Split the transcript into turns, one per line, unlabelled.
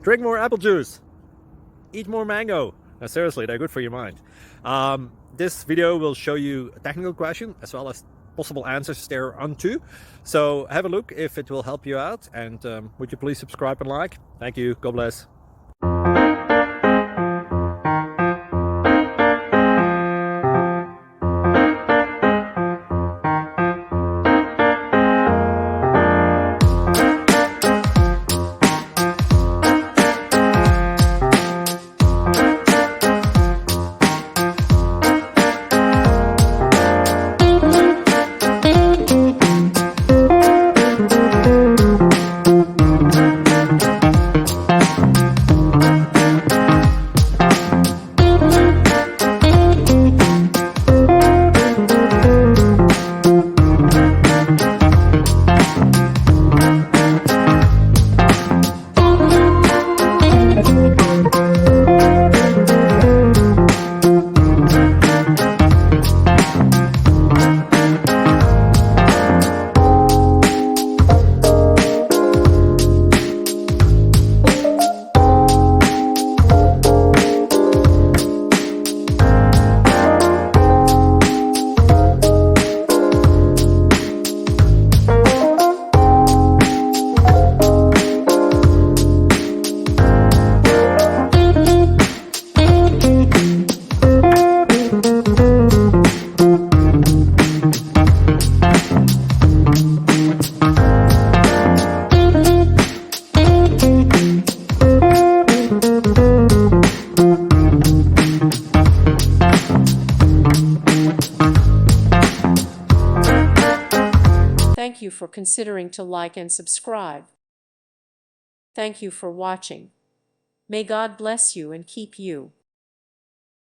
Drink more apple juice. Eat more mango. Seriously, they're good for your mind. This video will show you a technical question as well as possible answers thereunto. So have a look if it will help you out, and would you please subscribe and like? Thank you. God bless.
Thank you for considering to like and subscribe. Thank you for watching. May God bless you and keep you.